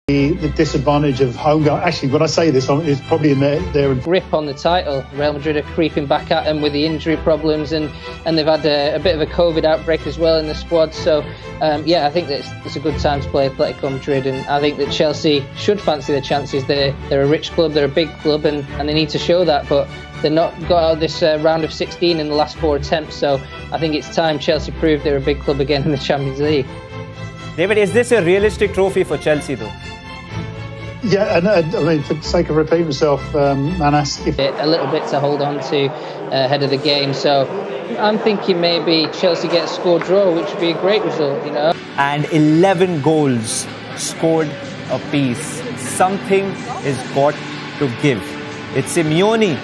The disadvantage of home goal. Actually, when I say this, it's probably in their grip on the title. Real Madrid are creeping back at them with the injury problems, and they've had a bit of a COVID outbreak as well in the squad. So, yeah, I think that it's a good time to play Atletico Madrid, and I think that Chelsea should fancy their chances. They're a rich club, they're a big club, and they need to show that. But they've not got out of this round of 16 in the last 4 attempts. So I think it's time Chelsea proved they're a big club again in the Champions League. David, is this a realistic trophy for Chelsea, though? Yeah, and I mean, for the sake of repeating myself, Manas, a little bit to hold on to ahead of the game. So I'm thinking maybe Chelsea get a score draw, which would be a great result, you know. And 11 goals scored apiece. Something is got to give. It's Simeone.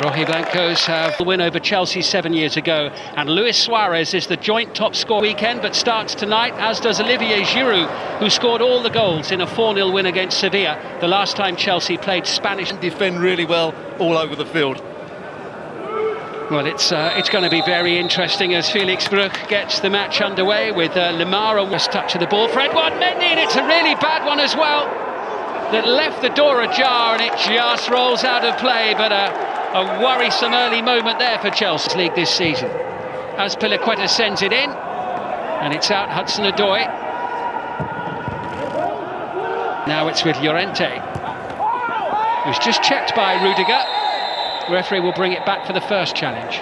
Rojiblancos have the win over Chelsea 7 years ago, and Luis Suarez is the joint top scorer weekend, but starts tonight, as does Olivier Giroud, who scored all the goals in a 4-0 win against Sevilla, the last time Chelsea played Spanish. Defend really well all over the field. Well, it's going to be very interesting as Felix Bruch gets the match underway with Lemar on first touch of the ball for Edouard Mendy, and it's a really bad one as well that left the door ajar, and it just rolls out of play, but a worrisome early moment there for Chelsea League this season. As Piliqueta sends it in, and it's out Hudson-Odoi. Now it's with Llorente, who's just checked by Rudiger. The referee will bring it back for the first challenge.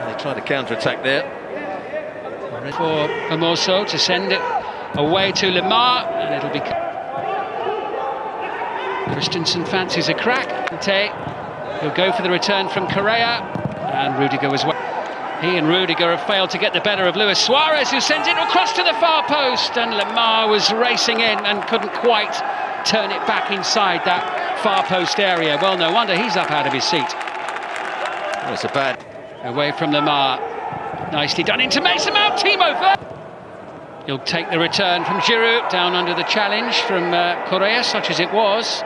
They tried to counter-attack there. For Hermoso to send it away to Lemar, and it'll be... Christensen fancies a crack. He'll go for the return from Correa, and Rudiger as well. He and Rudiger have failed to get the better of Luis Suarez, who sends it across to the far post, and Lemar was racing in and couldn't quite turn it back inside that far post area. Well, no wonder he's up out of his seat. Well, it's a bad... Away from Lemar. Nicely done into Mason Mount. Timo Werner. He'll take the return from Giroud, down under the challenge from Correa, such as it was.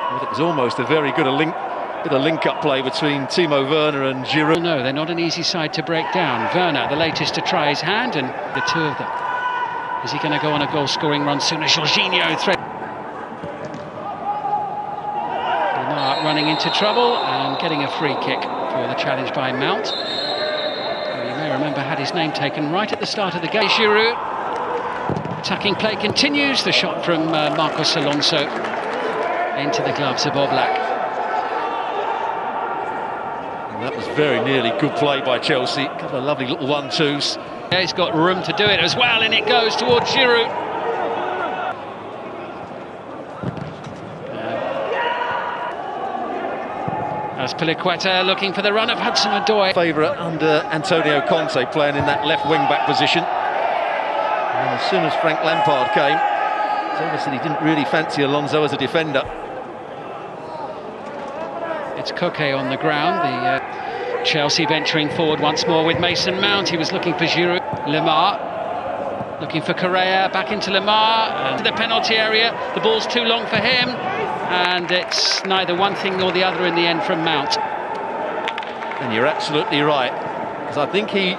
Well, it was almost a very good link-up play between Timo Werner and Giroud. No, they're not an easy side to break down. Werner, the latest to try his hand, and the two of them. Is he going to go on a goal-scoring run soon as Jorginho threat? Lemar running into trouble and getting a free kick for the challenge by Mount. You may remember had his name taken right at the start of the game. Giroud. Attacking play continues. The shot from Marcos Alonso into the gloves of Oblak. And that was very nearly good play by Chelsea. A couple of lovely little 1-2s. Yeah, he's got room to do it as well, and it goes towards Giroud. As Piliqueta looking for the run of Hudson-Odoi. Favourite under Antonio Conte, playing in that left wing-back position. And as soon as Frank Lampard came, it's obvious that he didn't really fancy Alonso as a defender. It's Koke on the ground, the Chelsea venturing forward once more with Mason Mount. He was looking for Giroud. Lemar looking for Correa, back into Lemar, and the penalty area. The ball's too long for him, and it's neither one thing nor the other in the end from Mount. And you're absolutely right, because I think he,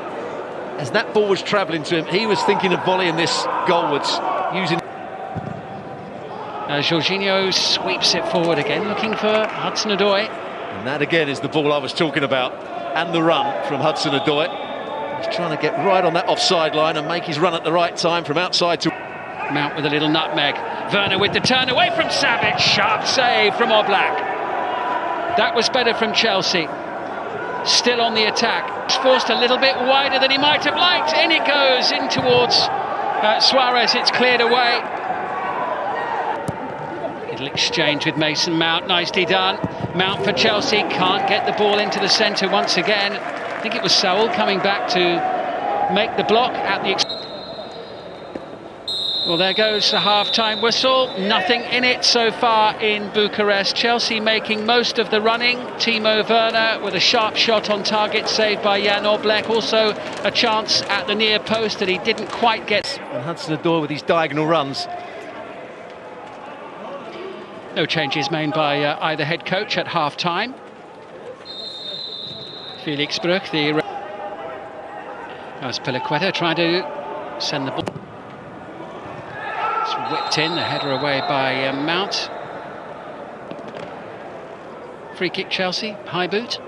as that ball was travelling to him, he was thinking of volleying this goalwards, using... Jorginho sweeps it forward again, looking for Hudson-Odoi. And that again is the ball I was talking about, and the run from Hudson-Odoi. He's trying to get right on that offside line and make his run at the right time from outside to... Mount with a little nutmeg. Werner with the turn away from Savic. Sharp save from Oblak. That was better from Chelsea. Still on the attack. He's forced a little bit wider than he might have liked. In it goes, in towards Suarez. It's cleared away. Little exchange with Mason Mount. Nicely done. Mount for Chelsea. Can't get the ball into the centre once again. I think it was Saul coming back to make the block at the... Well, there goes the half-time whistle. Nothing in it so far in Bucharest. Chelsea making most of the running. Timo Werner with a sharp shot on target, saved by Jan Oblak. Also a chance at the near post that he didn't quite get. And Hudson-Odoi with his diagonal runs. No changes made by either head coach at half-time. ΗիɡhIiɡhts, the AtIetico trying to send the ball. It's whipped in, the header away by Mount. Free kick Chelsea, high boot.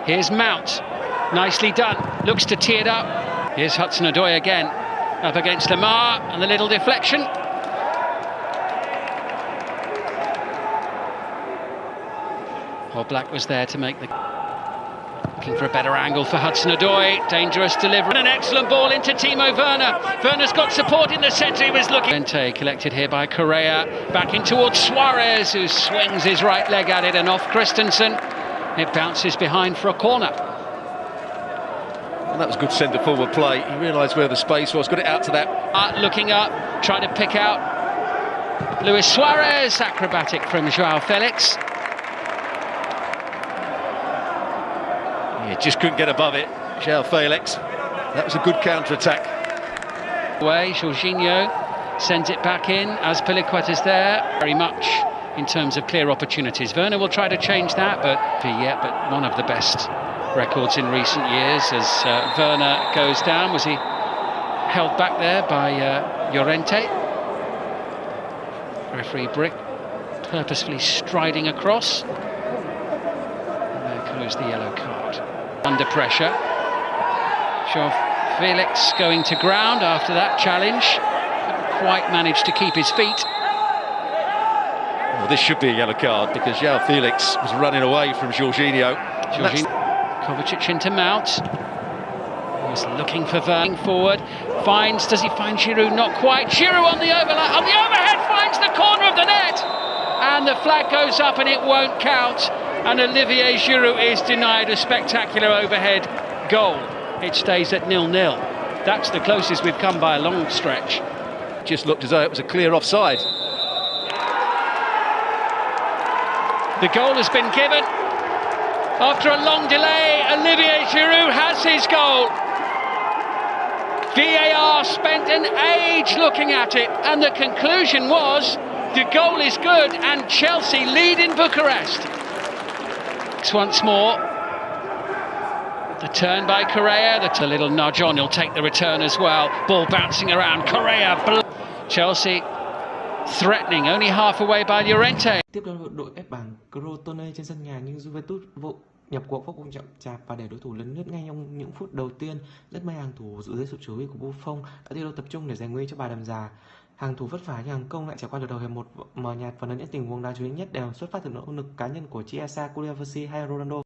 Here's Mount, nicely done, looks to tee it up. Here's Hudson-Odoi again, up against Lamar, and the little deflection. Black was there to make the... Looking for a better angle for Hudson-Odoi, dangerous delivery. And an excellent ball into Timo Werner. Werner's got support in the centre, he was looking... Collected here by Correa, back in towards Suarez, who swings his right leg at it and off Christensen. It bounces behind for a corner. And that was good centre-forward play. He realised where the space was, got it out to that. Looking up, trying to pick out Luis Suarez. Acrobatic from Joao Felix. Yeah, just couldn't get above it, Joao Felix. That was a good counter-attack. Jorginho sends it back in, as AtIetico's there. Very much in terms of clear opportunities. Werner will try to change that, but one of the best records in recent years as Werner goes down. Was he held back there by Llorente? Referee Brick purposefully striding across. And there goes the yellow card. Under pressure. Joao Felix going to ground after that challenge. Couldn't quite managed to keep his feet. Well, this should be a yellow card because Joao Felix was running away from Jorginho. Kovacic into Mount. Was looking for Werner forward. Does he find Giroud? Not quite. Giroud on the overlap. On the overhead finds the corner of the net. And the flag goes up and it won't count. And Olivier Giroud is denied a spectacular overhead goal. It stays at 0-0. That's the closest we've come by a long stretch. Just looked as though it was a clear offside. The goal has been given. After a long delay, Olivier Giroud has his goal. VAR spent an age looking at it, and the conclusion was the goal is good and Chelsea lead in Bucharest. Once more, the turn by Correa, that's a little nudge on, he'll take the return as well. Ball bouncing around, Correa, Chelsea threatening, only half away by Llorente. Tiếp đó đội ép bảng Crotone trên sân nhà nhưng Juventus vụ nhập cuộc vô cùng chậm chạp và để đối thủ lấn lướt ngay trong những phút đầu tiên. Rất may hàng thủ giữ dưới sự chú ý của Buffon đã thi đấu tập trung để giành nguy cho bà đầm già. Hàng thủ vất vả nhưng hàng công lại trải qua được đầu hiệp 1 mờ nhạt, và đến những tình huống đáng chú ý nhất đều xuất phát từ nỗ lực cá nhân của CheIsea, Kuliavasi hay Ronaldo.